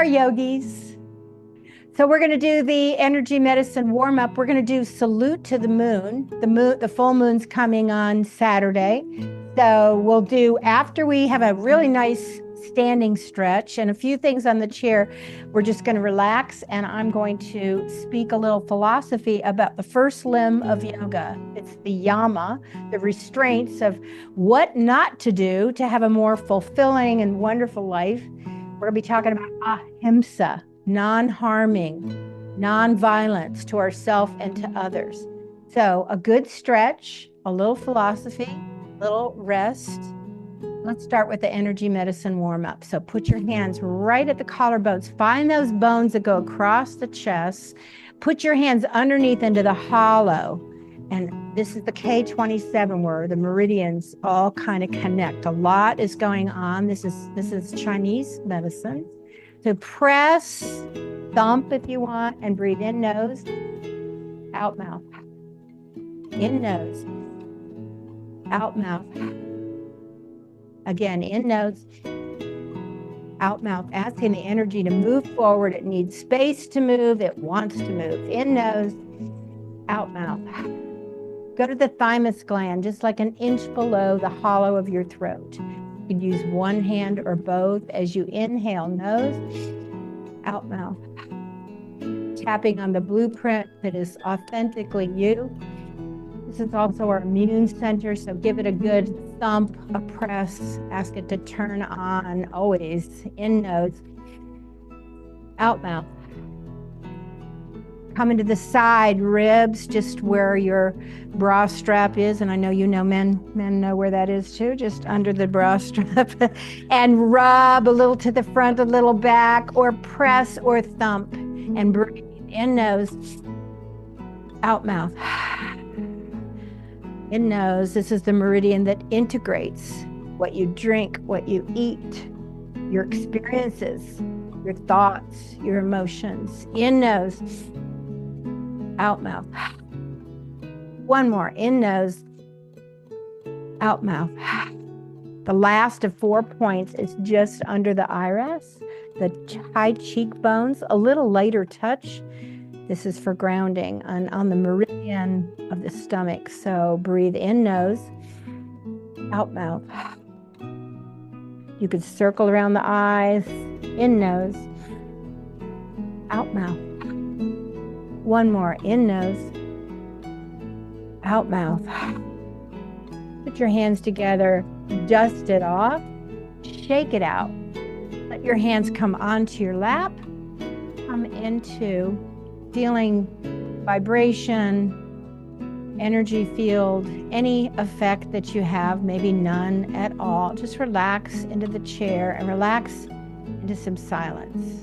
yogis. So we're going to do the energy medicine warm-up. We're going to do salute to the moon. The full moon's coming on Saturday. So we'll do, after we have a really nice standing stretch and a few things on the chair, we're just going to relax, and I'm going to speak a little philosophy about the first limb of yoga. It's the yama, the restraints of what not to do to have a more fulfilling and wonderful life. We're going to be talking about ahimsa, non-harming, non-violence to ourselves and to others. So a good stretch, a little philosophy, a little rest. Let's start with the energy medicine warm-up. So put your hands right at the collarbones. Find those bones that go across the chest. Put your hands underneath into the hollow. And this is the K27 where the meridians all kind of connect. A lot is going on. This is Chinese medicine. So press, thump if you want, and breathe in nose, out mouth. In nose, out mouth. Again, in nose, out mouth, asking the energy to move forward. It needs space to move. It wants to move. In nose, out mouth. Go to the thymus gland, just like an inch below the hollow of your throat. You can use one hand or both as you inhale, nose, out mouth. Tapping on the blueprint that is authentically you. This is also our immune center, so give it a good thump, a press, ask it to turn on, always in nose, out mouth. Coming to the side ribs, just where your bra strap is, and I know you know men know where that is too, just under the bra strap, and rub a little to the front, a little back, or press or thump, and breathe in nose, out mouth. In nose, this is the meridian that integrates what you drink, what you eat, your experiences, your thoughts, your emotions. In nose, out mouth. One more, in nose, out mouth. The last of 4 points is just under the iris, the high cheekbones, a little lighter touch. This is for grounding on the meridian of the stomach. So breathe in nose, out mouth. You could circle around the eyes, in nose, out mouth. One more, in nose, out mouth. Put your hands together, dust it off, shake it out. Let your hands come onto your lap, come into feeling vibration, energy field, any effect that you have, maybe none at all. Just relax into the chair and relax into some silence.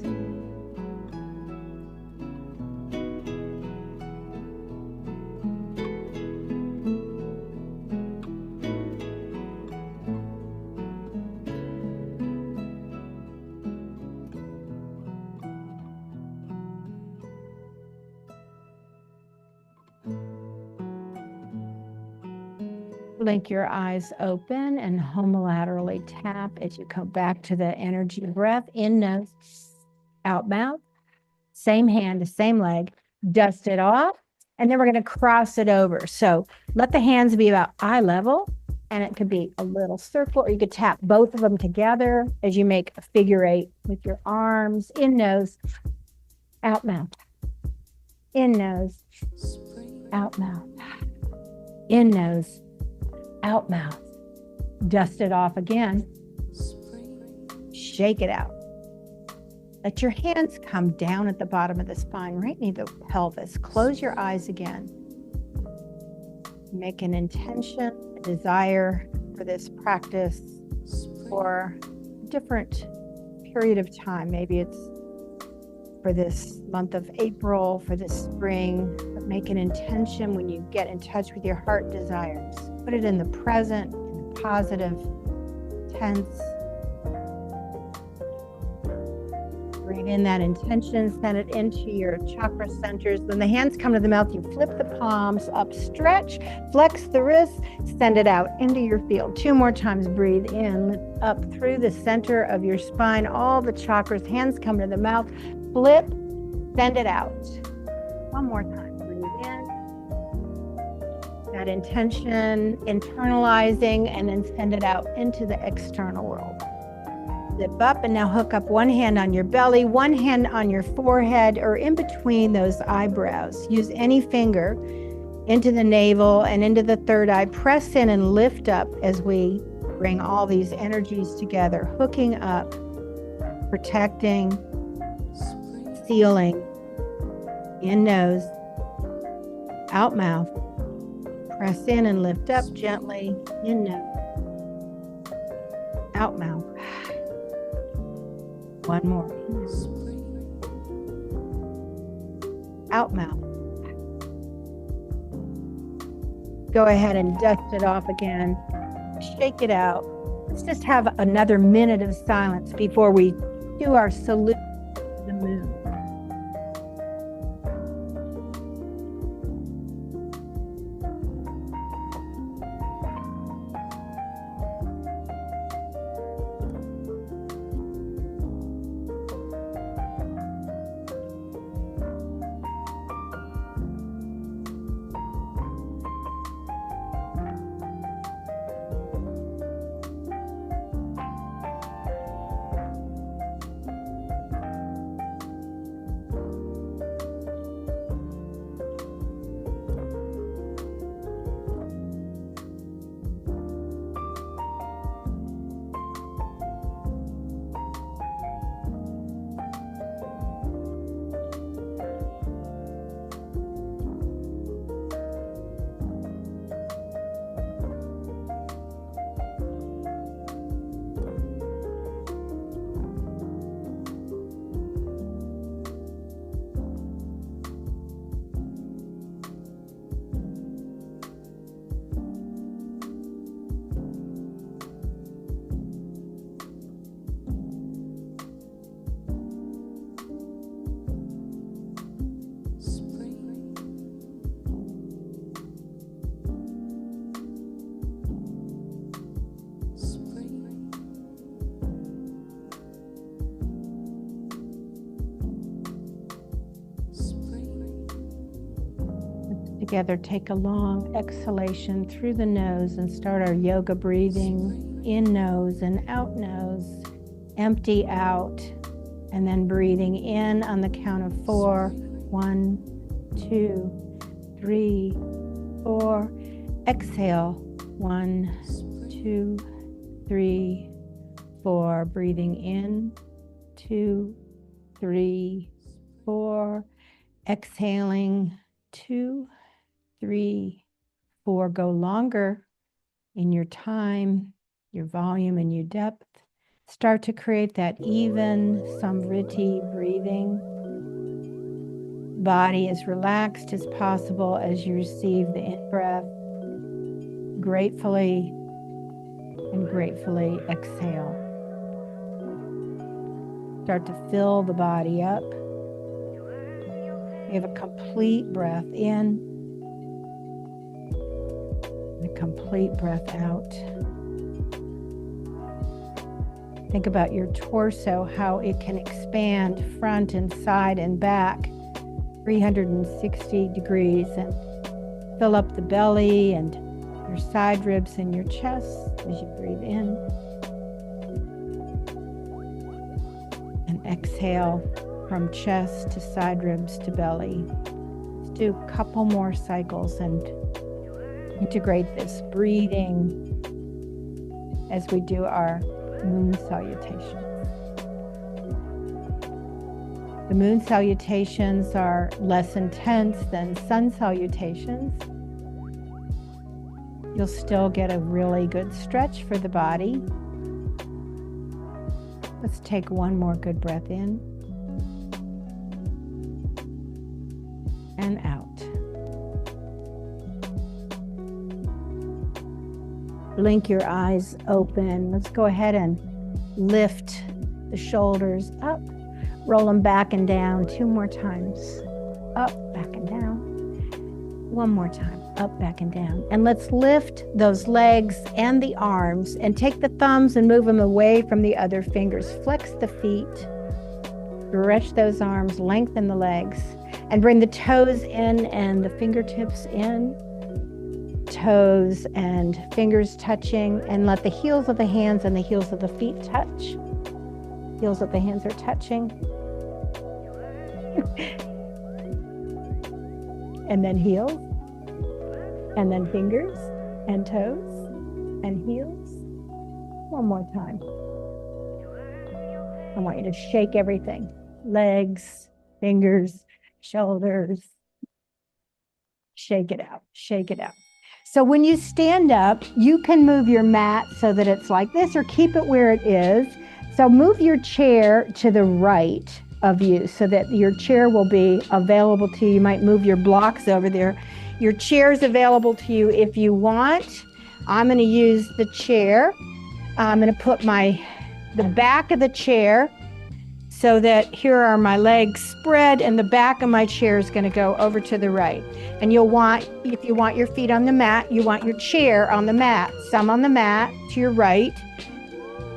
Blink your eyes open and homolaterally tap as you come back to the energy breath. In nose, out mouth. Same hand, same leg. Dust it off. And then we're going to cross it over. So let the hands be about eye level. And it could be a little circle, or you could tap both of them together as you make a figure 8 with your arms. In nose, out mouth. In nose, out mouth. In nose, out mouth. Dust it off again. Shake it out. Let your hands come down at the bottom of the spine, right near the pelvis. Close your eyes again. Make an intention, a desire for this practice for a different period of time. Maybe it's for this month of April, for this spring. But make an intention when you get in touch with your heart desires. Put it in the present, in the positive tense. Breathe in that intention, send it into your chakra centers. When the hands come to the mouth, you flip the palms up, stretch, flex the wrists, send it out into your field. 2 more times, breathe in, up through the center of your spine, all the chakras, hands come to the mouth, flip, send it out. 1 more time, breathe in. That intention, internalizing, and then send it out into the external world. Zip up and now hook up 1 hand on your belly, 1 hand on your forehead or in between those eyebrows. Use any finger into the navel and into the third eye. Press in and lift up as we bring all these energies together, hooking up, protecting, sealing, in nose, out mouth. Press in and lift up gently, in nose, out mouth. 1 more. Out mouth. Go ahead and dust it off again. Shake it out. Let's just have another minute of silence before we do our salute to the moon. Together, take a long exhalation through the nose and start our yoga breathing in nose and out nose. Empty out and then breathing in on the count of 4. 1, 2, 3, 4. Exhale. 1, 2, 3, 4. Breathing in. 2, 3, 4. Exhaling. 2, 3, 4. Go longer in your time, your volume, and your depth. Start to create that even samvriti breathing. Body as relaxed as possible as you receive the in-breath. Gratefully and gratefully exhale. Start to fill the body up. We have a complete breath in. A complete breath out. Think about your torso, how it can expand front and side and back 360 degrees and fill up the belly and your side ribs and your chest as you breathe in. And exhale from chest to side ribs to belly. Let's do a couple more cycles and integrate this breathing as we do our moon salutations. The moon salutations are less intense than sun salutations. You'll still get a really good stretch for the body. Let's take 1 more good breath in and out. Blink your eyes open. Let's go ahead and lift the shoulders up. Roll them back and down 2 more times. Up, back and down. 1 more time. Up, back and down. And let's lift those legs and the arms and take the thumbs and move them away from the other fingers. Flex the feet. Stretch those arms, lengthen the legs, and bring the toes in and the fingertips in. Toes and fingers touching, and let the heels of the hands and the heels of the feet touch. Heels of the hands are touching. And then heels, and then fingers and toes and heels. One more time. I want you to shake everything. Legs, fingers, shoulders. Shake it out, shake it out. So when you stand up, you can move your mat so that it's like this or keep it where it is. So move your chair to the right of you so that your chair will be available to you. You might move your blocks over there. Your chair is available to you if you want. I'm going to use the chair. I'm going to put the back of the chair so that here are my legs spread and the back of my chair is going to go over to the right. And if you want your feet on the mat, you want your chair on the mat. Some on the mat to your right.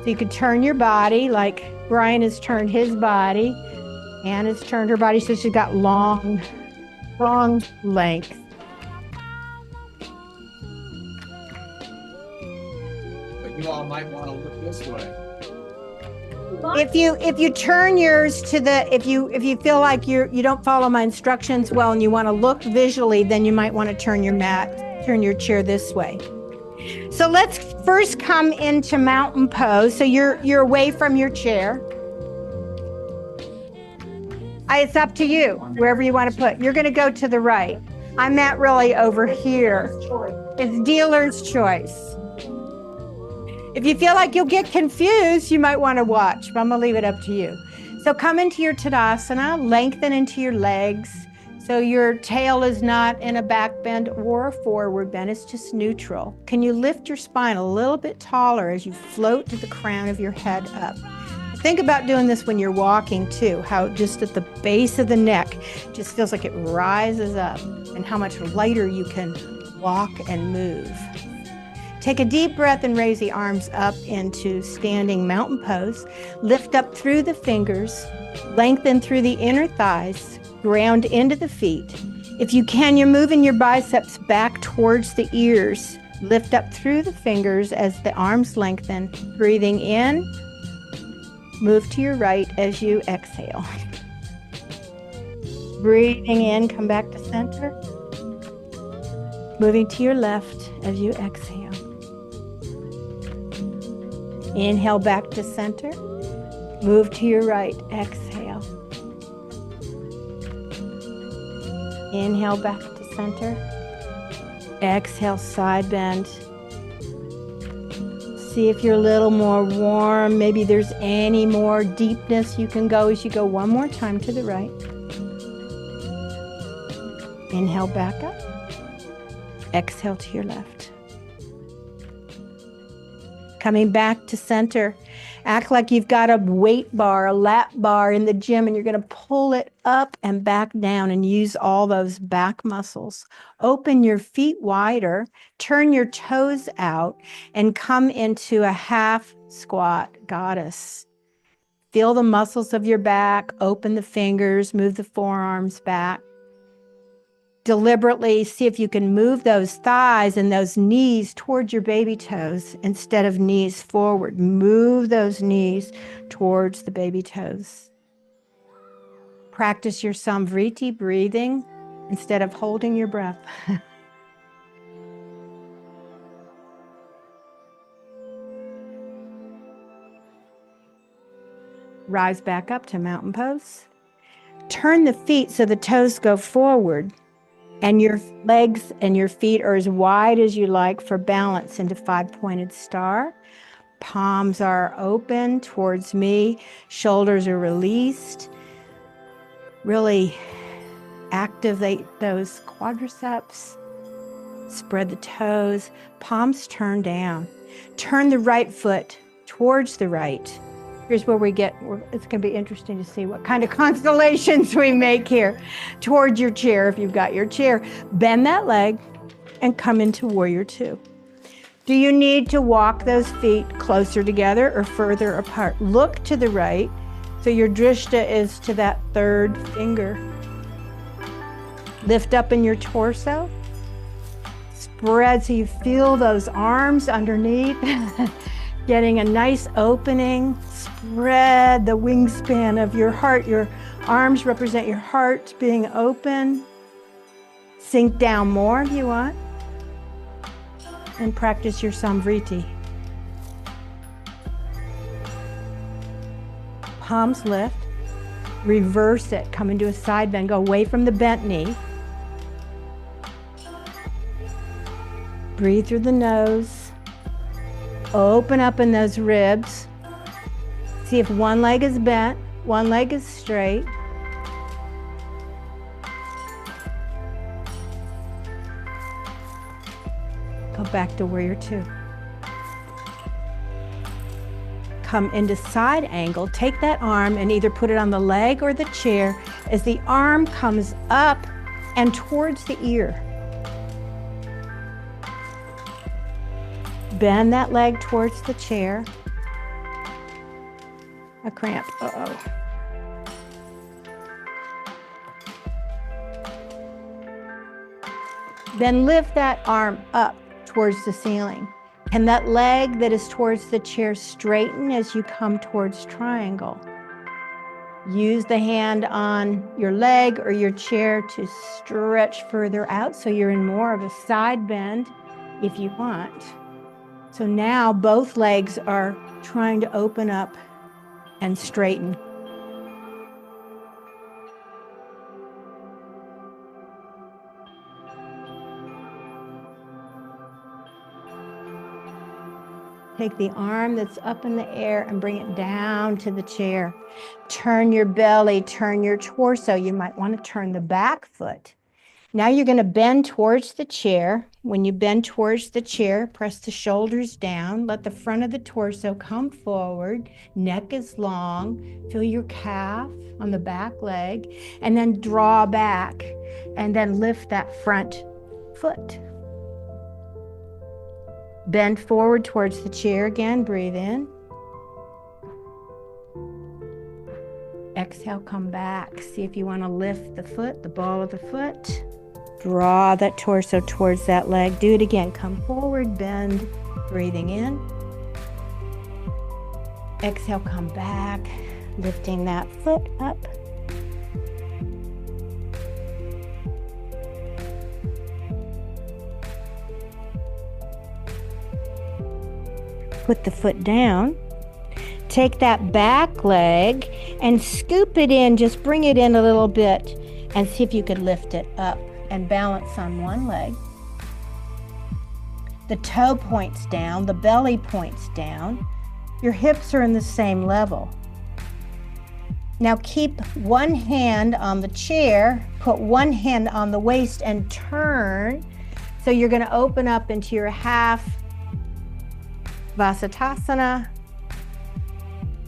So you could turn your body like Brian has turned his body. Anne has turned her body so she's got long length. But you all might want to look this way. If you turn yours to the, if you feel like you don't follow my instructions well and you want to look visually, then you might want to turn your chair this way. So let's first come into mountain pose. So you're away from your chair. It's up to you, wherever you want to put. You're going to go to the right. I'm at really over here. It's dealer's choice. If you feel like you'll get confused, you might want to watch, but I'm going to leave it up to you. So come into your Tadasana, lengthen into your legs. So your tail is not in a back bend or a forward bend, it's just neutral. Can you lift your spine a little bit taller as you float to the crown of your head up? Think about doing this when you're walking too, how just at the base of the neck just feels like it rises up and how much lighter you can walk and move. Take a deep breath and raise the arms up into standing mountain pose. Lift up through the fingers, lengthen through the inner thighs, ground into the feet. If you can, you're moving your biceps back towards the ears. Lift up through the fingers as the arms lengthen. Breathing in, move to your right as you exhale. Breathing in, come back to center. Moving to your left as you exhale. Inhale back to center. Move to your right, exhale. Inhale back to center. Exhale, side bend. See if you're a little more warm. Maybe there's any more deepness you can go as you go one more time to the right. Inhale back up. Exhale to your left. Coming back to center. Act like you've got a weight bar, a lap bar in the gym, and you're going to pull it up and back down and use all those back muscles. Open your feet wider, turn your toes out, and come into a half squat goddess. Feel the muscles of your back, open the fingers, move the forearms back. Deliberately see if you can move those thighs and those knees towards your baby toes instead of knees forward. Move those knees towards the baby toes. Practice your Samvriti breathing instead of holding your breath. Rise back up to mountain pose. Turn the feet so the toes go forward. And your legs and your feet are as wide as you like for balance into 5-pointed star. Palms are open towards me. Shoulders are released. Really activate those quadriceps. Spread the toes. Palms turn down. Turn the right foot towards the right. Here's where it's going to be interesting to see what kind of constellations we make here. Towards your chair, if you've got your chair. Bend that leg and come into warrior two. Do you need to walk those feet closer together or further apart? Look to the right, so your drishta is to that third finger. Lift up in your torso. Spread so you feel those arms underneath. Getting a nice opening. Spread the wingspan of your heart. Your arms represent your heart being open. Sink down more if you want. And practice your samvriti. Palms lift. Reverse it. Come into a side bend. Go away from the bent knee. Breathe through the nose. Open up in those ribs. See if one leg is bent, one leg is straight. Go back to warrior two. Come into side angle. Take that arm and either put it on the leg or the chair as the arm comes up and towards the ear. Bend that leg towards the chair. A cramp. Uh-oh. Then lift that arm up towards the ceiling. Can that leg that is towards the chair straighten as you come towards triangle? Use the hand on your leg or your chair to stretch further out so you're in more of a side bend if you want. So now both legs are trying to open up and straighten. Take the arm that's up in the air and bring it down to the chair. Turn your belly, turn your torso. You might want to turn the back foot. Now you're going to bend towards the chair. When you bend towards the chair, press the shoulders down. Let the front of the torso come forward. Neck is long. Feel your calf on the back leg. And then draw back. And then lift that front foot. Bend forward towards the chair again. Breathe in. Exhale, come back. See if you want to lift the foot, the ball of the foot. Draw that torso towards that leg. Do it again. Come forward, bend, breathing in. Exhale, come back, lifting that foot up. Put the foot down. Take that back leg and scoop it in. Just bring it in a little bit and see if you could lift it up and balance on one leg. The toe points down, the belly points down. Your hips are in the same level. Now keep one hand on the chair, put one hand on the waist and turn. So you're going to open up into your half Vasisthasana.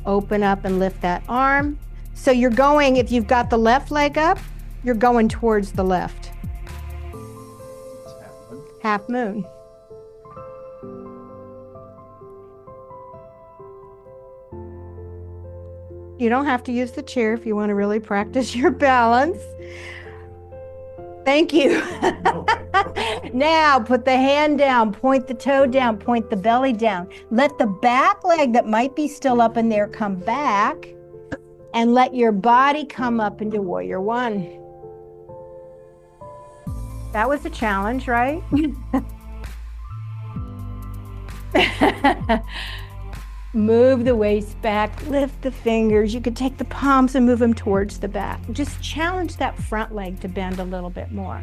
Open up and lift that arm. So you're going, if you've got the left leg up, you're going towards the left. Half moon. You don't have to use the chair if you want to really practice your balance. Thank you. Now put the hand down, point the toe down, point the belly down. Let the back leg that might be still up in there come back and let your body come up into warrior one. That was a challenge, right? Move the waist back, lift the fingers. You could take the palms and move them towards the back. Just challenge that front leg to bend a little bit more.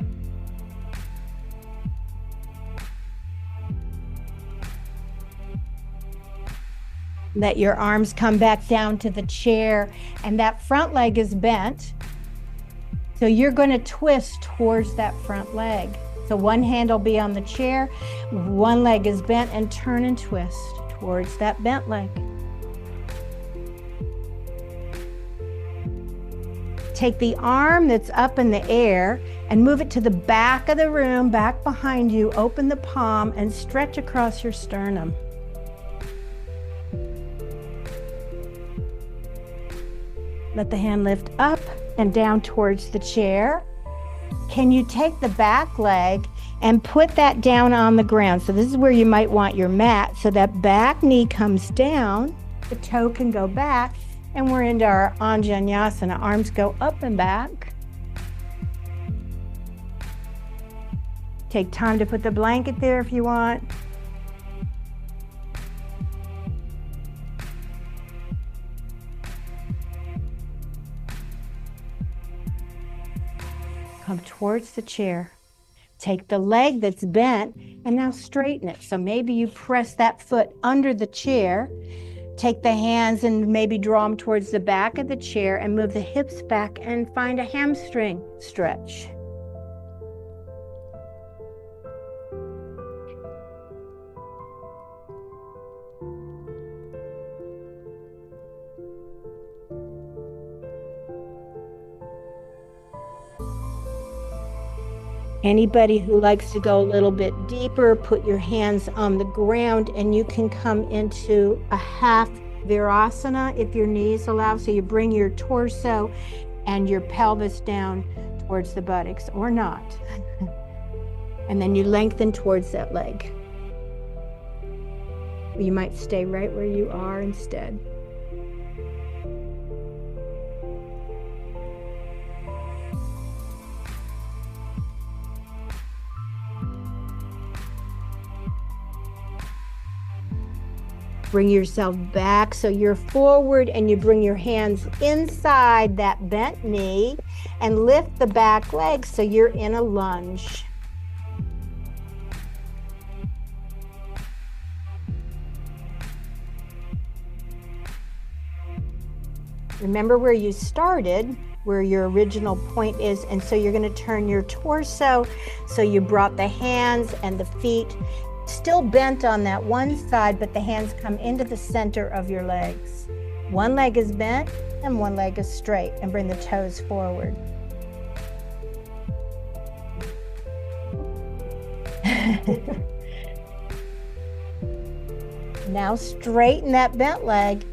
Let your arms come back down to the chair, and that front leg is bent. So you're going to twist towards that front leg. So one hand will be on the chair, one leg is bent, and turn and twist towards that bent leg. Take the arm that's up in the air and move it to the back of the room, back behind you. Open the palm and stretch across your sternum. Let the hand lift up and down towards the chair. Can you take the back leg and put that down on the ground? So this is where you might want your mat. So that back knee comes down, the toe can go back, and we're into our Anjanesana. Arms go up and back. Take time to put the blanket there if you want. Come towards the chair. Take the leg that's bent and now straighten it. So maybe you press that foot under the chair. Take the hands and maybe draw them towards the back of the chair and move the hips back and find a hamstring stretch. Anybody who likes to go a little bit deeper, put your hands on the ground and you can come into a half virasana if your knees allow. So you bring your torso and your pelvis down towards the buttocks or not. And then you lengthen towards that leg. You might stay right where you are instead. Bring yourself back so you're forward and you bring your hands inside that bent knee and lift the back leg so you're in a lunge. Remember where you started, where your original point is, and so you're going to turn your torso so you brought the hands and the feet still bent on that one side, but the hands come into the center of your legs. One leg is bent and one leg is straight, and bring the toes forward. Now straighten that bent leg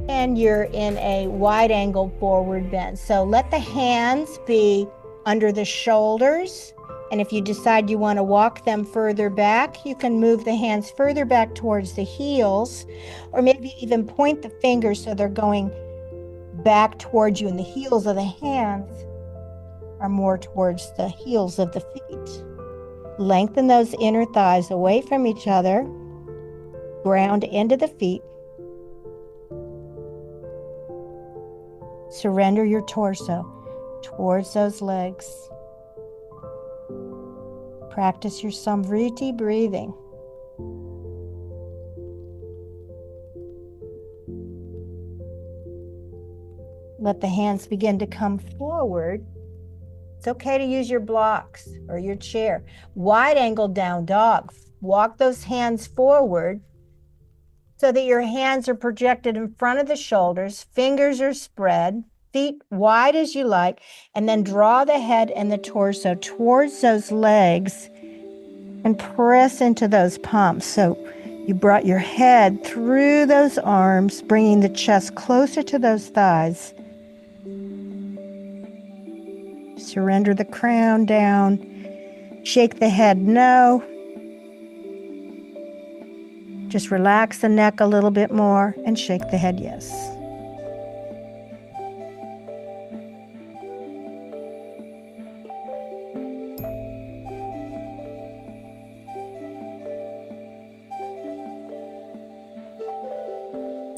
and you're in a wide angle forward bend. So let the hands be under the shoulders. And if you decide you want to walk them further back, you can move the hands further back towards the heels, or maybe even point the fingers so they're going back towards you, and the heels of the hands are more towards the heels of the feet. Lengthen those inner thighs away from each other, ground into the feet. Surrender your torso towards those legs. Practice your samvriti breathing. Let the hands begin to come forward. It's okay to use your blocks or your chair. Wide angle down dog. Walk those hands forward so that your hands are projected in front of the shoulders. Fingers are spread. Feet wide as you like, and then draw the head and the torso towards those legs and press into those palms. So you brought your head through those arms, bringing the chest closer to those thighs. Surrender the crown down. Shake the head no. Just relax the neck a little bit more and shake the head yes.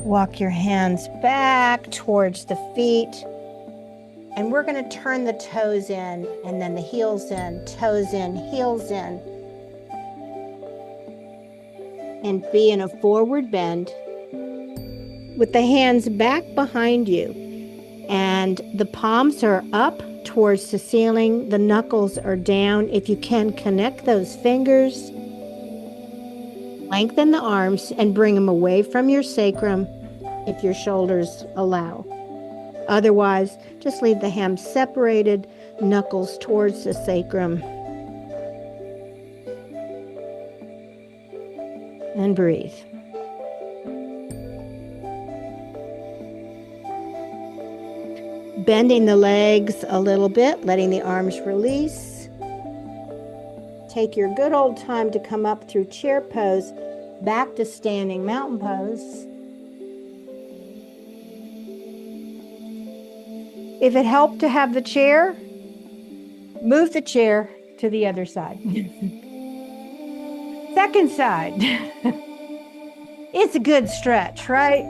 Walk your hands back towards the feet. And we're going to turn the toes in and then the heels in, toes in, heels in. And be in a forward bend with the hands back behind you. And the palms are up towards the ceiling. The knuckles are down. If you can, connect those fingers. Lengthen the arms and bring them away from your sacrum if your shoulders allow. Otherwise, just leave the hands separated, knuckles towards the sacrum. And breathe. Bending the legs a little bit, letting the arms release. Take your good old time to come up through chair pose, back to standing mountain pose. If it helped to have the chair, move the chair to the other side. Second side. It's a good stretch, right?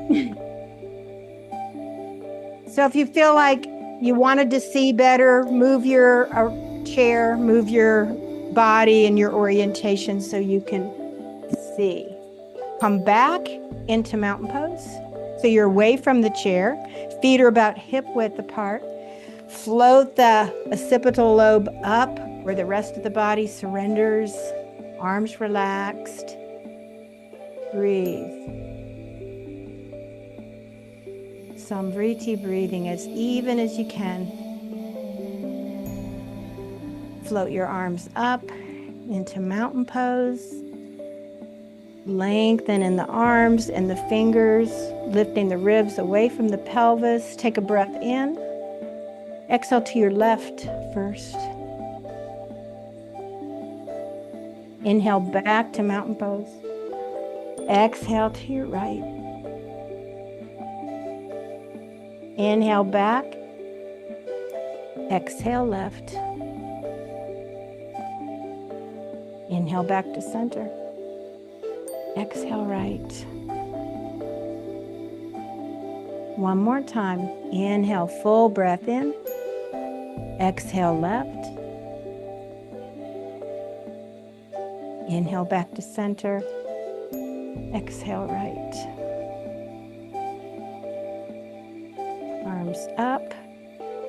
So if you feel like you wanted to see better, move your chair, move your body and your orientation so you can see. Come back into mountain pose. So you're away from the chair. Feet are about hip width apart. Float the occipital lobe up where the rest of the body surrenders. Arms relaxed. Breathe. Samvriti breathing as even as you can. Float your arms up into mountain pose. Lengthen in the arms and the fingers, lifting the ribs away from the pelvis. Take a breath in. Exhale to your left first. Inhale back to mountain pose. Exhale to your right. Inhale back. Exhale left. Inhale back to center. Exhale right. One more time. Inhale, full breath in. Exhale left. Inhale back to center. Exhale right. Arms up.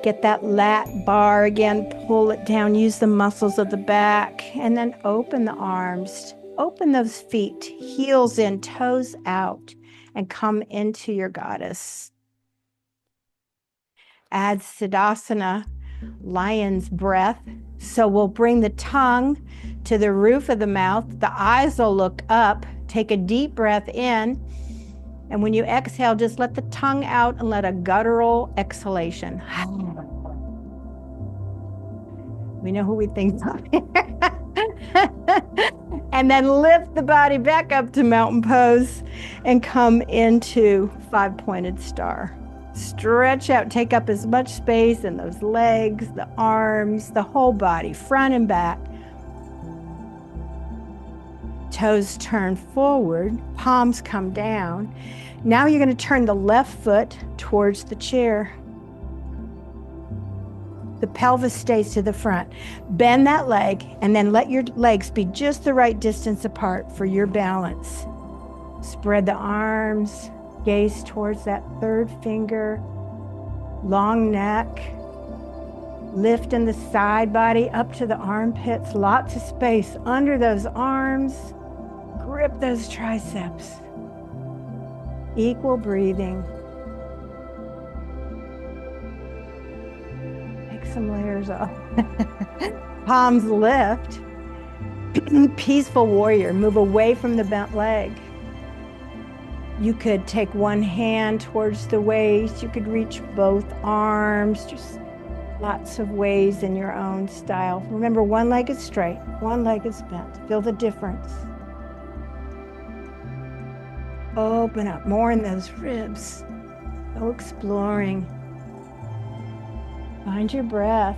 Get that lat bar again. Pull it down. Use the muscles of the back. And then open the arms. Open those feet. Heels in, toes out. And come into your goddess. Add Siddhasana, lion's breath. So we'll bring the tongue to the roof of the mouth. The eyes will look up. Take a deep breath in. And when you exhale, just let the tongue out and let a guttural exhalation. We know who we think of here. And then lift the body back up to mountain pose and come into five-pointed star. Stretch out, take up as much space in those legs, the arms, the whole body, front and back. Toes turn forward, palms come down. Now you're going to turn the left foot towards the chair. The pelvis stays to the front. Bend that leg and then let your legs be just the right distance apart for your balance. Spread the arms, gaze towards that third finger, long neck. Lift in the side body up to the armpits, lots of space under those arms. Grip those triceps. Equal breathing. Take some layers off. Palms lift. Peaceful warrior. Move away from the bent leg. You could take one hand towards the waist. You could reach both arms. Just lots of ways in your own style. Remember, one leg is straight, one leg is bent. Feel the difference. Open up more in those ribs. Go exploring. Find your breath.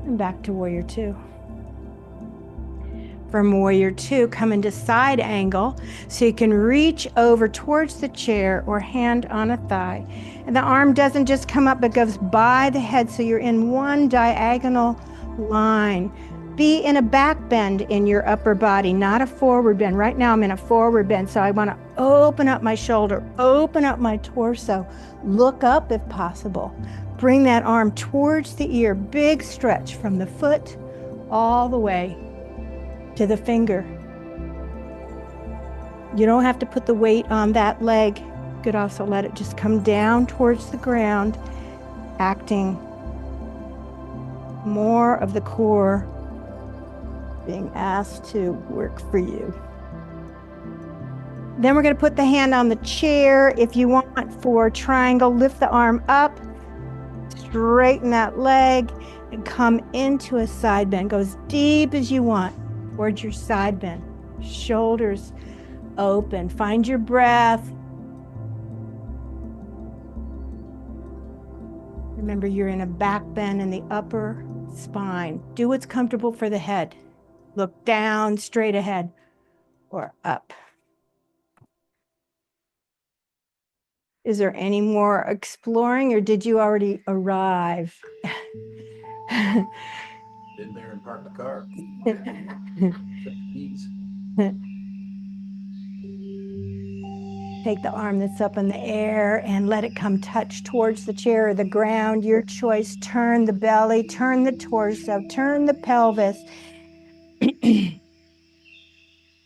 And back to warrior two. From warrior two, come into side angle so you can reach over towards the chair or hand on a thigh. And the arm doesn't just come up, but goes by the head so you're in one diagonal line. Be in a back bend in your upper body, not a forward bend. Right now I'm in a forward bend, so I want to open up my shoulder, open up my torso, look up if possible. Bring that arm towards the ear, big stretch from the foot all the way to the finger. You don't have to put the weight on that leg. You could also let it just come down towards the ground, acting more of the core being asked to work for you. Then we're going to put the hand on the chair. If you want for triangle, lift the arm up, straighten that leg, and come into a side bend. Go as deep as you want towards your side bend. Shoulders open. Find your breath. Remember, you're in a back bend in the upper spine. Do what's comfortable for the head. Look down, straight ahead, or up. Is there any more exploring, or did you already arrive? Been there and parked the car. Keys. Take the arm that's up in the air and let it come touch towards the chair or the ground. Your choice. Turn the belly, turn the torso, turn the pelvis.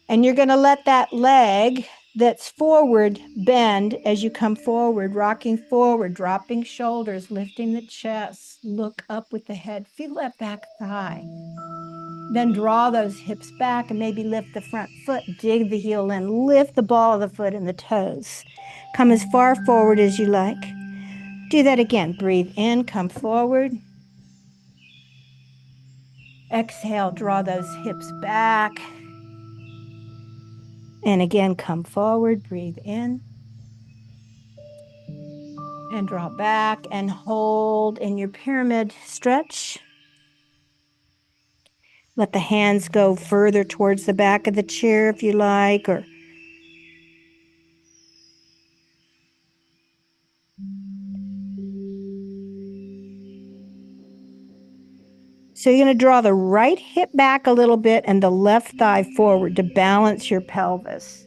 And you're going to let that leg that's forward bend as you come forward, rocking forward, dropping shoulders, lifting the chest. Look up with the head. Feel that back thigh. Then draw those hips back and maybe lift the front foot, dig the heel in, lift the ball of the foot and the toes. Come as far forward as you like. Do that again. Breathe in, come forward. Exhale, draw those hips back. And again, come forward, breathe in. And draw back and hold in your pyramid stretch. Let the hands go further towards the back of the chair if you like, or so you're going to draw the right hip back a little bit and the left thigh forward to balance your pelvis.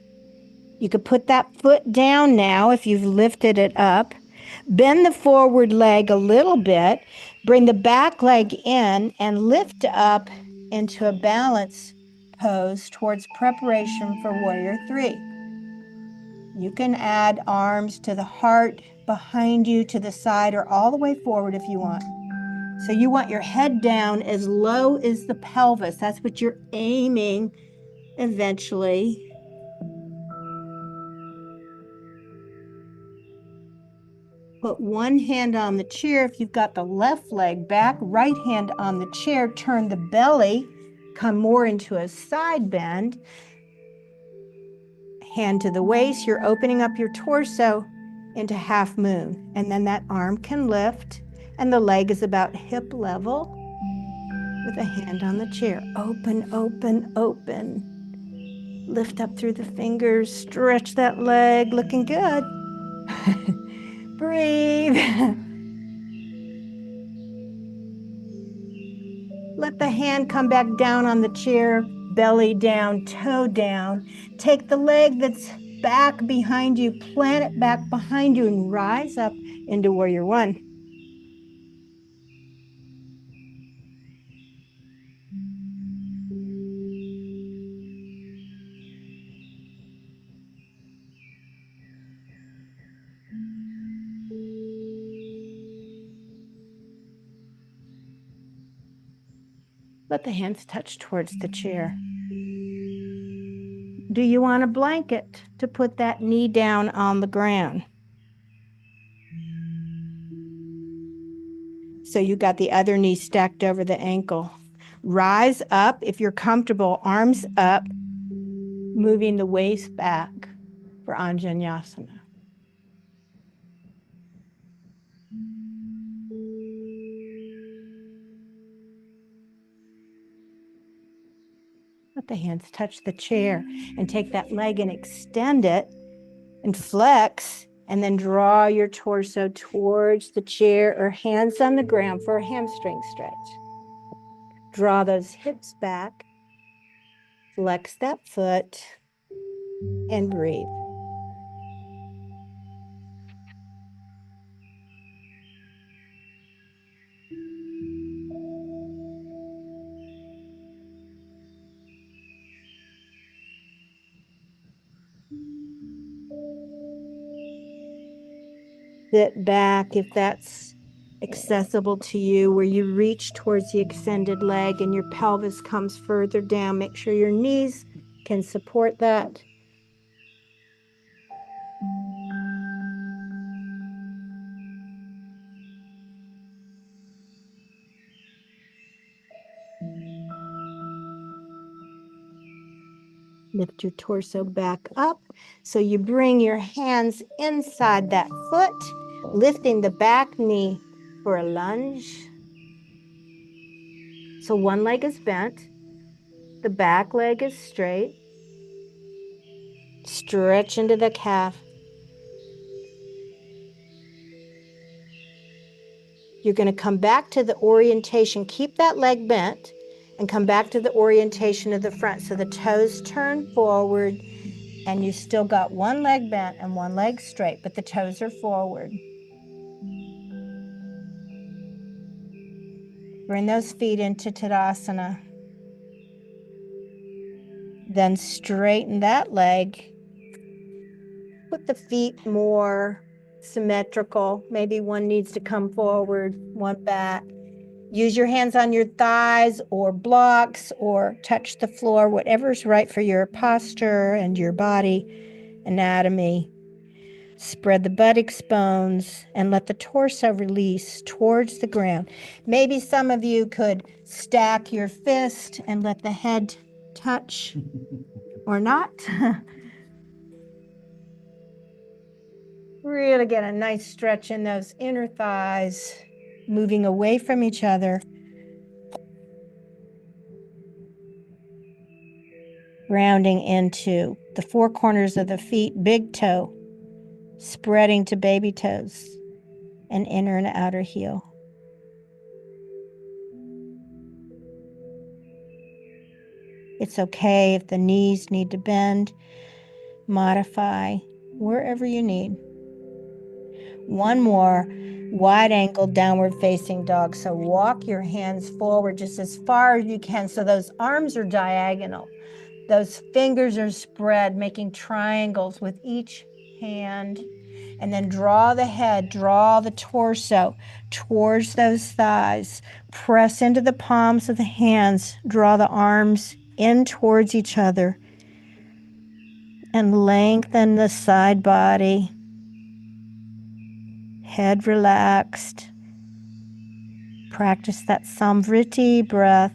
You could put that foot down now if you've lifted it up. Bend the forward leg a little bit. Bring the back leg in and lift up into a balance pose towards preparation for Warrior 3. You can add arms to the heart, behind you, to the side, or all the way forward if you want. So you want your head down as low as the pelvis. That's what you're aiming eventually. Put one hand on the chair if you've got the left leg back, right hand on the chair, turn the belly, come more into a side bend. Hand to the waist, you're opening up your torso into half moon. And then that arm can lift and the leg is about hip level with a hand on the chair. Open, open, open. Lift up through the fingers, stretch that leg, looking good. Breathe. Let the hand come back down on the chair, belly down, toe down. Take the leg that's back behind you, plant it back behind you, and rise up into Warrior 1. Let the hands touch towards the chair. Do you want a blanket to put that knee down on the ground? So you got the other knee stacked over the ankle. Rise up if you're comfortable, arms up, moving the waist back for Anjanesana. Let the hands touch the chair and take that leg and extend it and flex, and then draw your torso towards the chair or hands on the ground for a hamstring stretch. Draw those hips back, flex that foot, and breathe. Sit back if that's accessible to you, where you reach towards the extended leg and your pelvis comes further down. Make sure your knees can support that. Lift your torso back up. So you bring your hands inside that foot, lifting the back knee for a lunge. So one leg is bent, the back leg is straight. Stretch into the calf. You're going to come back to the orientation. Keep that leg bent and come back to the orientation of the front. So the toes turn forward and you still got one leg bent and one leg straight, but the toes are forward. Bring those feet into Tadasana. Then straighten that leg. Put the feet more symmetrical. Maybe one needs to come forward, one back. Use your hands on your thighs or blocks or touch the floor, whatever's right for your posture and your body anatomy. Spread the buttocks bones and let the torso release towards the ground. Maybe some of you could stack your fist and let the head touch or not. Really get a nice stretch in those inner thighs, moving away from each other. Grounding into the four corners of the feet, big toe, spreading to baby toes, and inner and outer heel. It's okay if the knees need to bend, modify wherever you need. One more wide angle downward facing dog. So walk your hands forward just as far as you can so those arms are diagonal. Those fingers are spread, making triangles with each hand. And then draw the head, draw the torso towards those thighs. Press into the palms of the hands. Draw the arms in towards each other. And lengthen the side body. Head relaxed. Practice that Samvriti breath.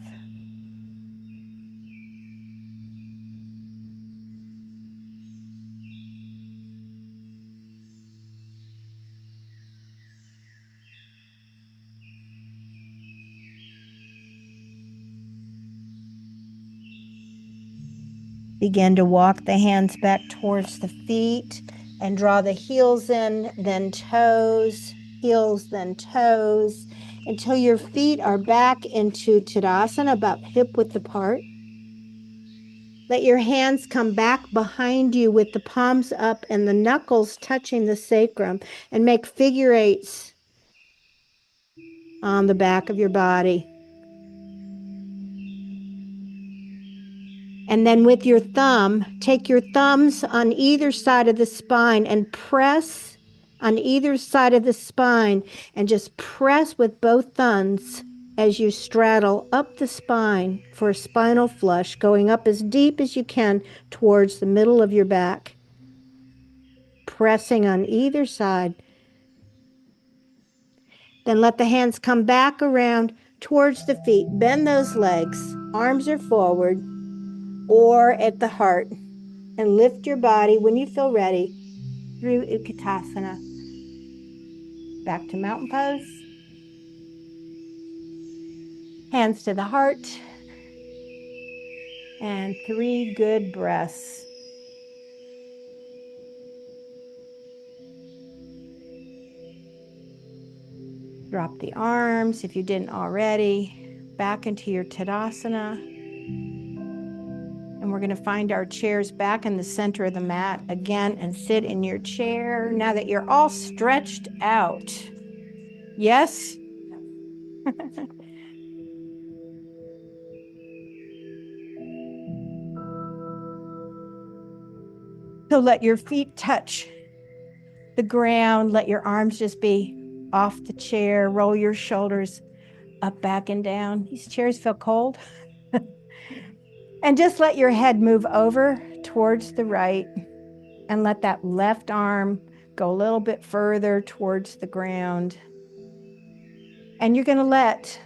Begin to walk the hands back towards the feet and draw the heels in, then toes, heels, then toes, until your feet are back into Tadasana, about hip width apart. Let your hands come back behind you with the palms up and the knuckles touching the sacrum, and make figure eights on the back of your body. And then with your thumb, take your thumbs on either side of the spine and press on either side of the spine, and just press with both thumbs as you straddle up the spine for a spinal flush, going up as deep as you can towards the middle of your back. Pressing on either side. Then let the hands come back around towards the feet. Bend those legs. Arms are forward or at the heart. And lift your body when you feel ready through Utkatasana. Back to mountain pose. Hands to the heart. And 3 good breaths. Drop the arms if you didn't already. Back into your Tadasana. And we're going to find our chairs back in the center of the mat again and sit in your chair now that you're all stretched out. Yes? So let your feet touch the ground. Let your arms just be off the chair. Roll your shoulders up, back, and down. These chairs feel cold. And just let your head move over towards the right and let that left arm go a little bit further towards the ground. And you're going to let,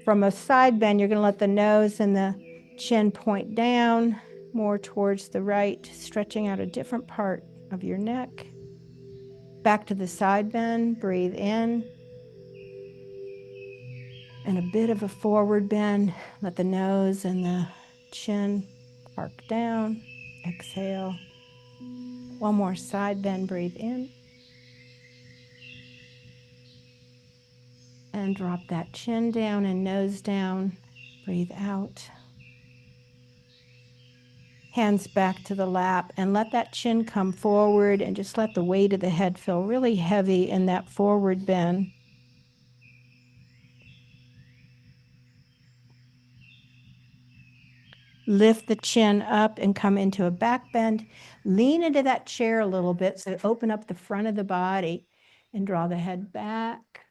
from a side bend, you're going to let the nose and the chin point down more towards the right, stretching out a different part of your neck. Back to the side bend, breathe in. And a bit of a forward bend. Let the nose and the chin arc down. Exhale. One more side bend, breathe in. And drop that chin down and nose down. Breathe out. Hands back to the lap and let that chin come forward and just let the weight of the head feel really heavy in that forward bend. Lift the chin up and come into a back bend. Lean into that chair a little bit, so open up the front of the body and draw the head back.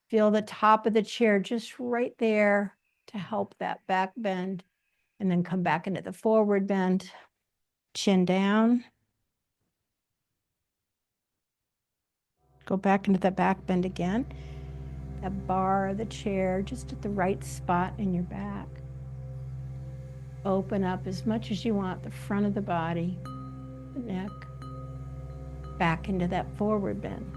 Feel the top of the chair just right there to help that back bend. And then come back into the forward bend. Chin down. Go back into that back bend again. That bar of the chair just at the right spot in your back. Open up as much as you want the front of the body, the neck, back into that forward bend.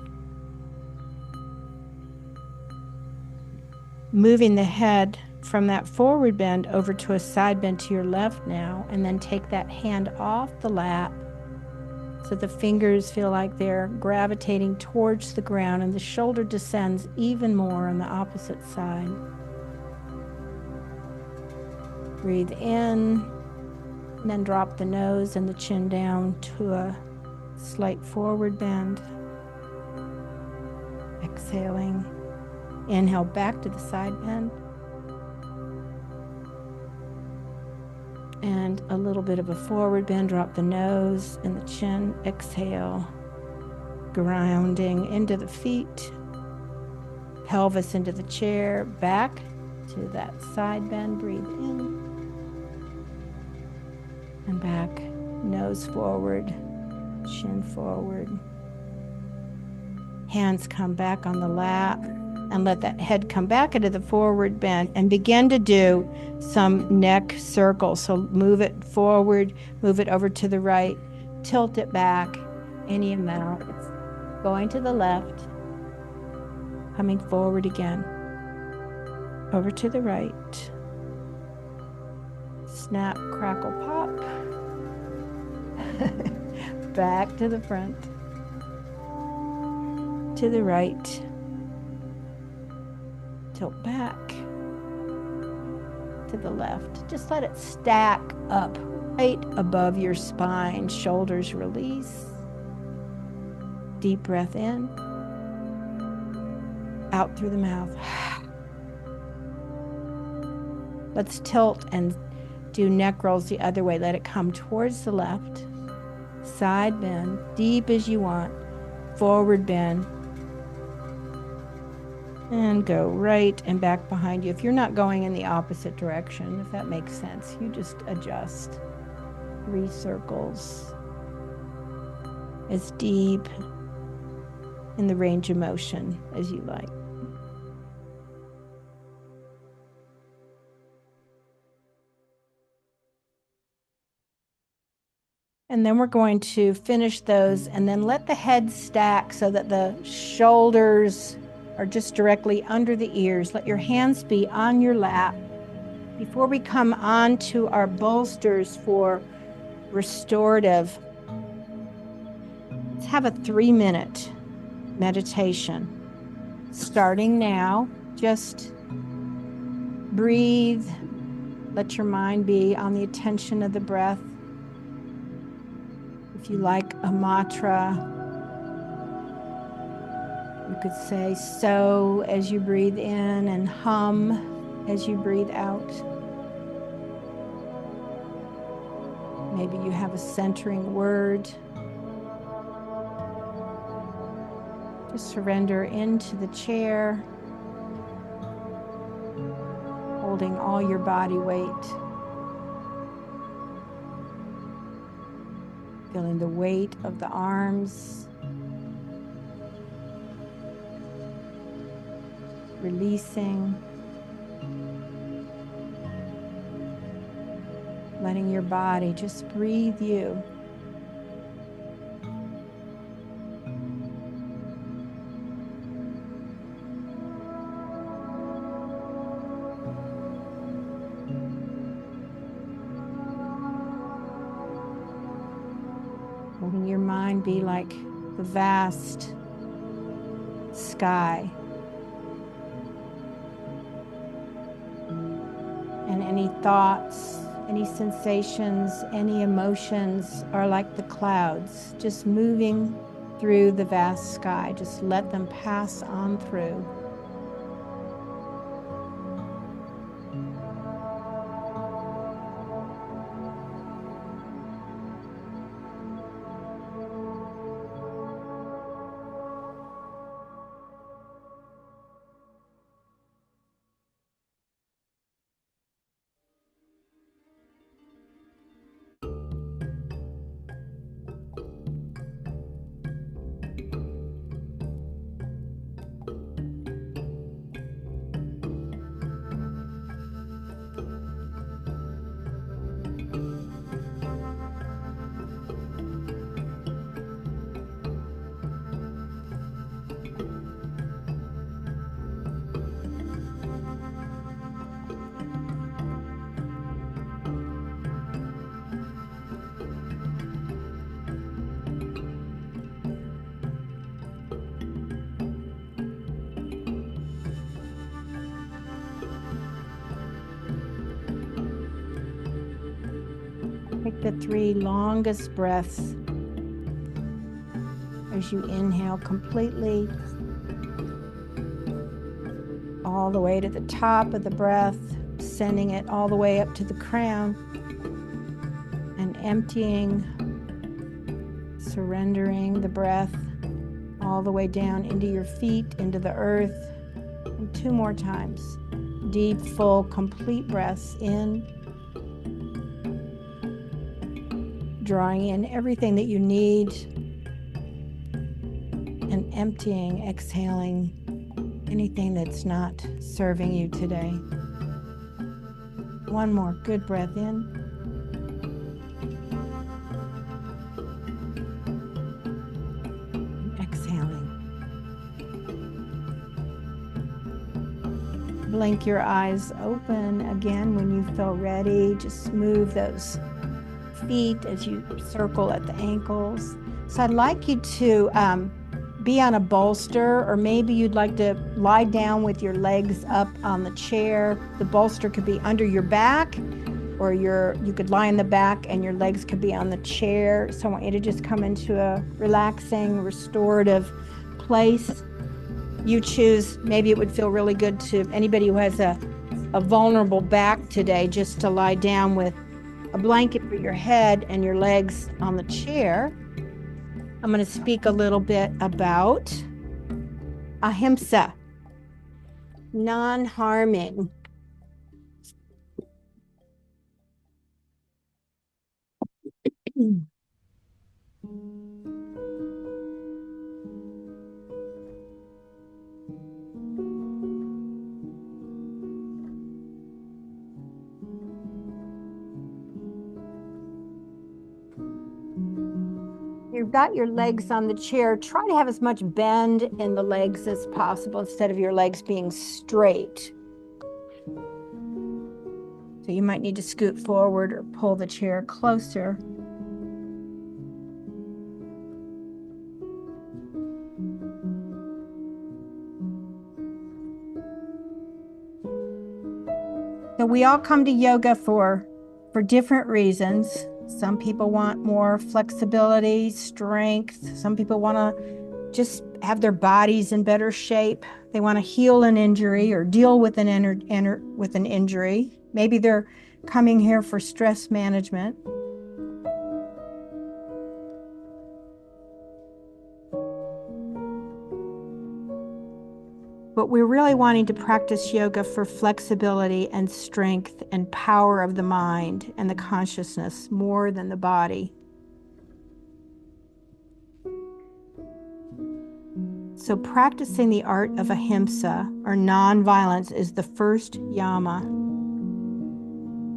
Moving the head from that forward bend over to a side bend to your left now, and then take that hand off the lap so the fingers feel like they're gravitating towards the ground and the shoulder descends even more on the opposite side. Breathe in, and then drop the nose and the chin down to a slight forward bend. Exhaling. Inhale back to the side bend. And a little bit of a forward bend. Drop the nose and the chin. Exhale. Grounding into the feet. Pelvis into the chair. Back to that side bend. Breathe in. And back, nose forward, chin forward. Hands come back on the lap and let that head come back into the forward bend and begin to do some neck circles. So move it forward, move it over to the right, tilt it back any amount. It's going to the left, coming forward again, over to the right. Snap, crackle, pop. Back to the front. To the right. Tilt back. To the left. Just let it stack up right above your spine. Shoulders release. Deep breath in. Out through the mouth. Let's tilt and do neck rolls the other way. Let it come towards the left. Side bend, deep as you want. Forward bend. And go right and back behind you. If you're not going in the opposite direction, if that makes sense, you just adjust. 3 circles. As deep in the range of motion as you like. And then we're going to finish those and then let the head stack so that the shoulders are just directly under the ears. Let your hands be on your lap. Before we come on to our bolsters for restorative, let's have a 3-minute meditation. Starting now, just breathe. Let your mind be on the attention of the breath. If you like a mantra, you could say so as you breathe in and hum as you breathe out. Maybe you have a centering word. Just surrender into the chair, holding all your body weight. Feeling the weight of the arms. Releasing. Letting your body just breathe you. Letting your mind be like the vast sky. And any thoughts, any sensations, any emotions are like the clouds, just moving through the vast sky. Just let them pass on through. Take the 3 longest breaths as you inhale completely, all the way to the top of the breath, sending it all the way up to the crown, and emptying, surrendering the breath all the way down into your feet, into the earth. And 2 more times. Deep, full, complete breaths in. Drawing in everything that you need. And emptying, exhaling anything that's not serving you today. 1 more good breath in. And exhaling. Blink your eyes open again when you feel ready. Just move those feet as you circle at the ankles. So I'd like you to be on a bolster, or maybe you'd like to lie down with your legs up on the chair. The bolster could be under your back, or you could lie in the back and your legs could be on the chair. So I want you to just come into a relaxing, restorative place. You choose. Maybe it would feel really good to anybody who has a vulnerable back today, just to lie down with a blanket for your head and your legs on the chair. I'm going to speak a little bit about Ahimsa, non-harming. You've got your legs on the chair. Try to have as much bend in the legs as possible instead of your legs being straight. So you might need to scoot forward or pull the chair closer. So we all come to yoga for different reasons. Some people want more flexibility, strength. Some people want to just have their bodies in better shape. They want to heal an injury or deal with an injury. Maybe they're coming here for stress management. But we're really wanting to practice yoga for flexibility and strength and power of the mind and the consciousness more than the body. So practicing the art of ahimsa, or nonviolence, is the first yama.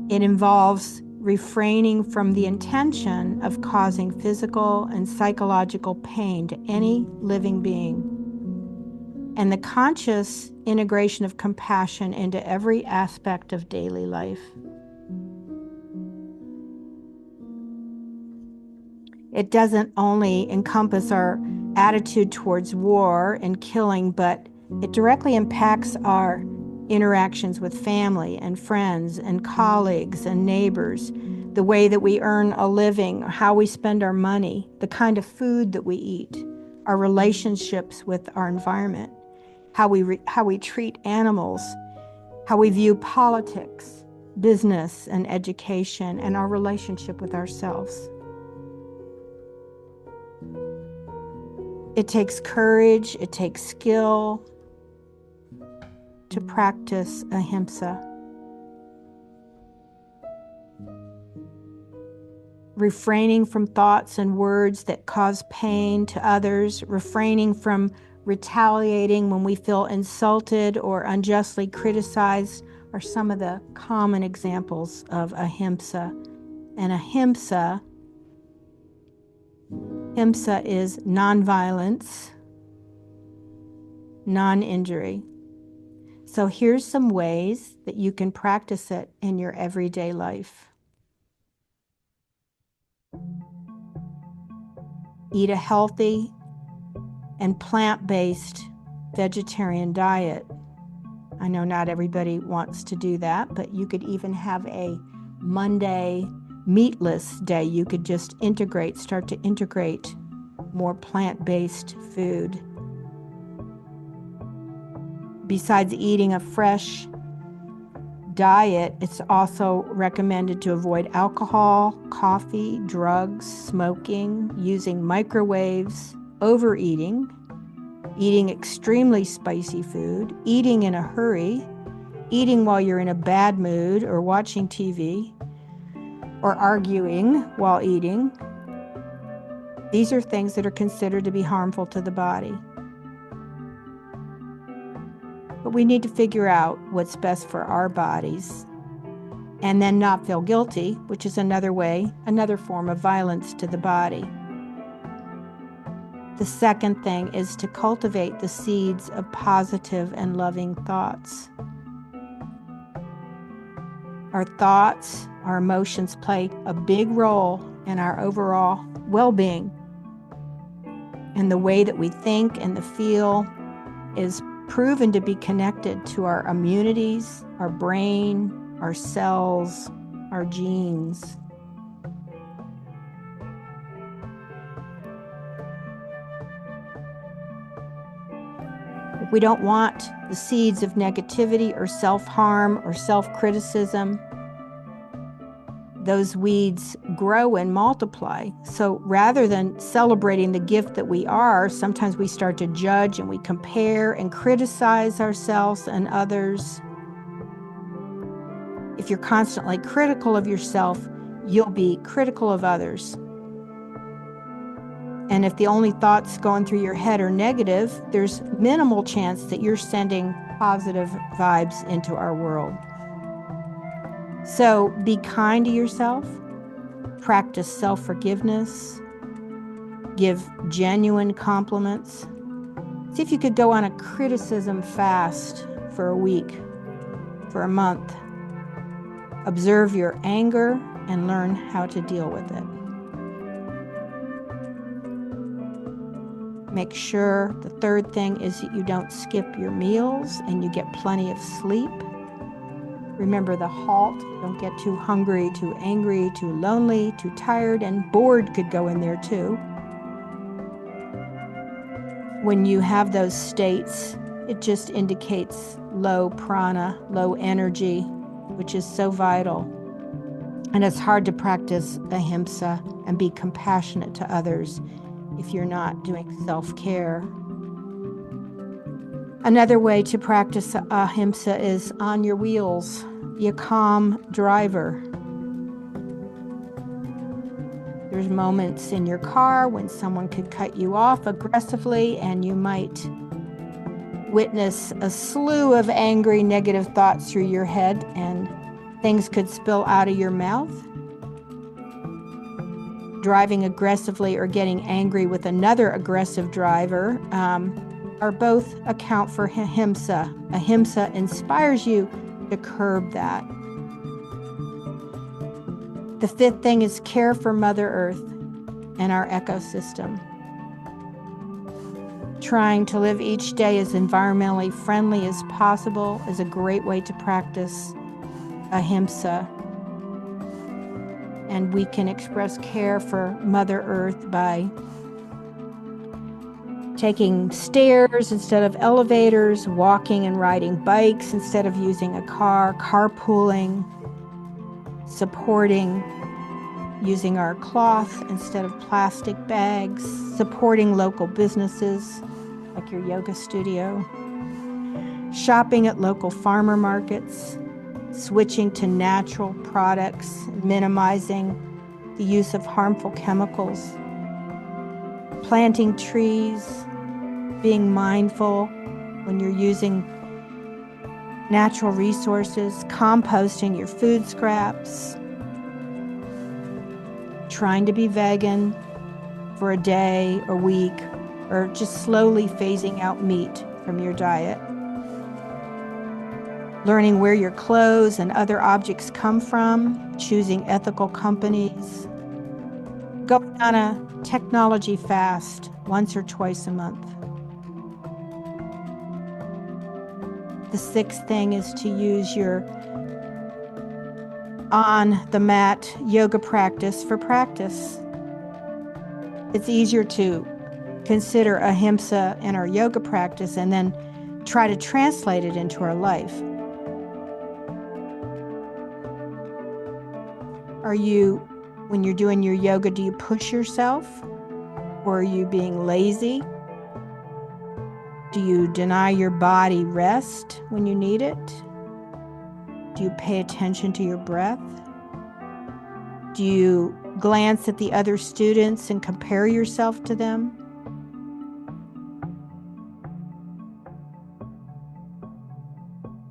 It involves refraining from the intention of causing physical and psychological pain to any living being, and the conscious integration of compassion into every aspect of daily life. It doesn't only encompass our attitude towards war and killing, but it directly impacts our interactions with family and friends and colleagues and neighbors, the way that we earn a living, how we spend our money, the kind of food that we eat, our relationships with our environment, how we treat animals, how we view politics, business, and education, and our relationship with ourselves. It takes courage, it takes skill to practice ahimsa. Refraining from thoughts and words that cause pain to others, refraining from retaliating when we feel insulted or unjustly criticized are some of the common examples of ahimsa. And ahimsa is nonviolence, non-injury. So here's some ways that you can practice it in your everyday life. Eat a healthy and plant-based vegetarian diet. I know not everybody wants to do that, but you could even have a Monday meatless day. You could just start to integrate more plant-based food. Besides eating a fresh diet, it's also recommended to avoid alcohol, coffee, drugs, smoking, using microwaves, overeating, eating extremely spicy food, eating in a hurry, eating while you're in a bad mood or watching TV, or arguing while eating. These are things that are considered to be harmful to the body. But we need to figure out what's best for our bodies and then not feel guilty, which is another form of violence to the body. The second thing is to cultivate the seeds of positive and loving thoughts. Our thoughts, our emotions play a big role in our overall well-being. And the way that we think and feel is proven to be connected to our immunities, our brain, our cells, our genes. If we don't want the seeds of negativity or self-harm or self-criticism, those weeds grow and multiply. So rather than celebrating the gift that we are, sometimes we start to judge and we compare and criticize ourselves and others. If you're constantly critical of yourself, you'll be critical of others. And if the only thoughts going through your head are negative, there's minimal chance that you're sending positive vibes into our world. So be kind to yourself, practice self-forgiveness, give genuine compliments. See if you could go on a criticism fast for a week, for a month. Observe your anger and learn how to deal with it. Make sure the third thing is that you don't skip your meals and you get plenty of sleep. Remember the HALT. Don't get too hungry, too angry, too lonely, too tired, and bored could go in there too. When you have those states, it just indicates low prana, low energy, which is so vital. And it's hard to practice ahimsa and be compassionate to others if you're not doing self-care. Another way to practice ahimsa is on your wheels. Be a calm driver. There's moments in your car when someone could cut you off aggressively, and you might witness a slew of angry, negative thoughts through your head, and things could spill out of your mouth. Driving aggressively or getting angry with another aggressive driver are both account for ahimsa. Ahimsa inspires you to curb that. The fifth thing is care for Mother Earth and our ecosystem. Trying to live each day as environmentally friendly as possible is a great way to practice ahimsa. And we can express care for Mother Earth by taking stairs instead of elevators, walking and riding bikes instead of using a car, carpooling, supporting using our cloth instead of plastic bags, supporting local businesses like your yoga studio, shopping at local farmer markets, switching to natural products, minimizing the use of harmful chemicals, planting trees, being mindful when you're using natural resources, composting your food scraps, trying to be vegan for a day or week, or just slowly phasing out meat from your diet. Learning where your clothes and other objects come from, choosing ethical companies, going on a technology fast once or twice a month. The sixth thing is to use your on the mat yoga practice for practice. It's easier to consider ahimsa in our yoga practice and then try to translate it into our life. When you're doing your yoga, do you push yourself? Or are you being lazy? Do you deny your body rest when you need it? Do you pay attention to your breath? Do you glance at the other students and compare yourself to them?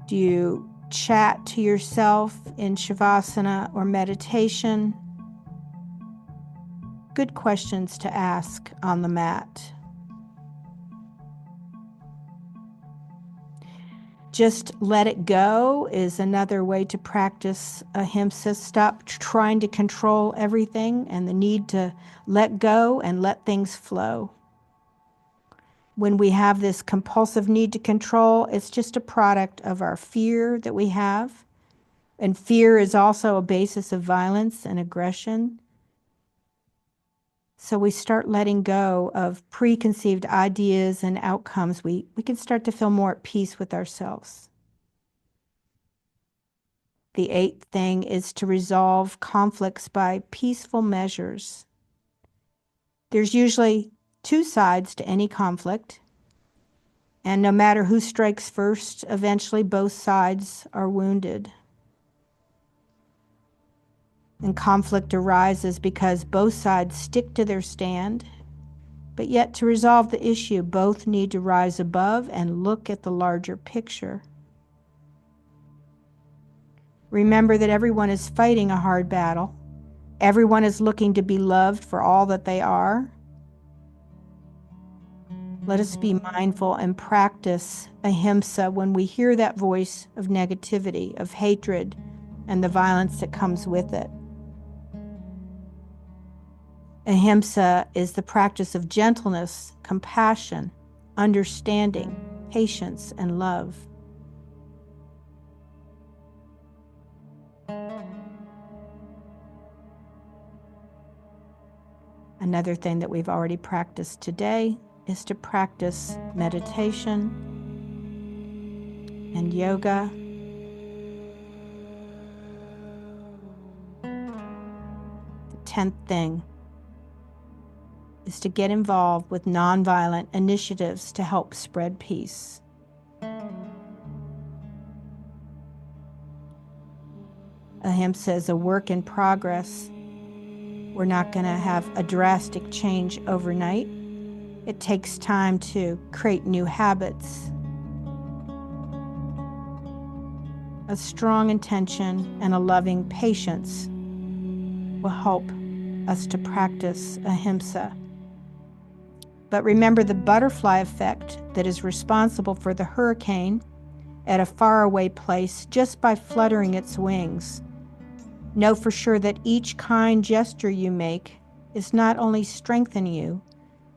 Do you chat to yourself in shavasana or meditation? Good questions to ask on the mat. Just let it go is another way to practice ahimsa. Stop trying to control everything and the need to let go and let things flow. When we have this compulsive need to control, it's just a product of our fear that we have. And fear is also a basis of violence and aggression. So we start letting go of preconceived ideas and outcomes. We can start to feel more at peace with ourselves. The eighth thing is to resolve conflicts by peaceful measures. There's usually two sides to any conflict, and no matter who strikes first, eventually both sides are wounded. And conflict arises because both sides stick to their stand, but yet to resolve the issue, both need to rise above and look at the larger picture. Remember that everyone is fighting a hard battle. Everyone is looking to be loved for all that they are. Let us be mindful and practice ahimsa when we hear that voice of negativity, of hatred, and the violence that comes with it. Ahimsa is the practice of gentleness, compassion, understanding, patience, and love. Another thing that we've already practiced today is to practice meditation and yoga. The 10th thing is to get involved with nonviolent initiatives to help spread peace. Ahimsa is a work in progress. We're not going to have a drastic change overnight. It takes time to create new habits. A strong intention and a loving patience will help us to practice Ahimsa. But remember the butterfly effect that is responsible for the hurricane at a faraway place just by fluttering its wings. Know for sure that each kind gesture you make is not only strengthening you,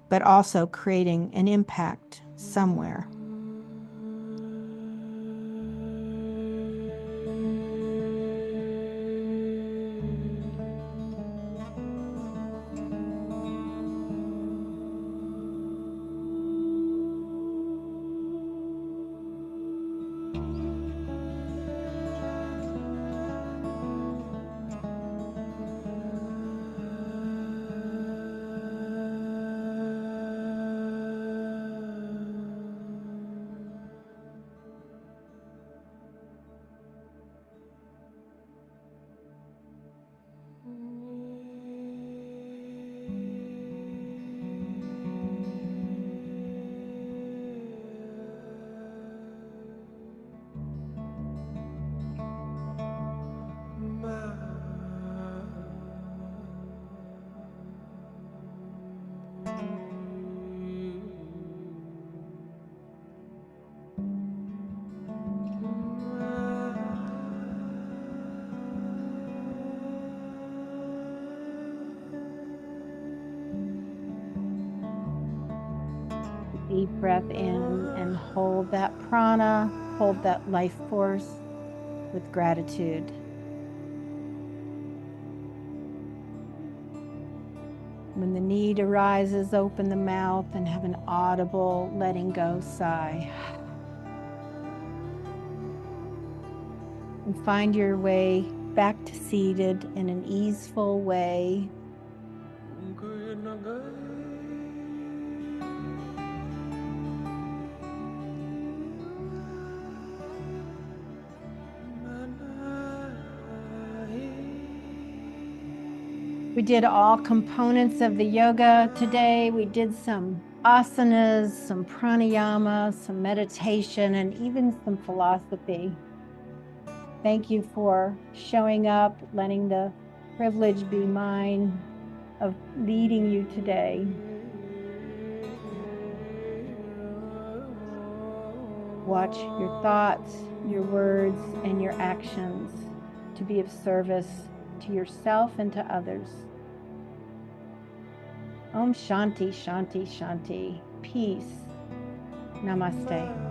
but also creating an impact somewhere. Deep breath in and hold that prana, hold that life force with gratitude. When the need arises, open the mouth and have an audible letting go sigh. And find your way back to seated in an easeful way. We did all components of the yoga today. We did some asanas, some pranayama, some meditation, and even some philosophy. Thank you for showing up, letting the privilege be mine of leading you today. Watch your thoughts, your words, and your actions to be of service to yourself and to others. Om Shanti, Shanti, Shanti. Peace. Namaste.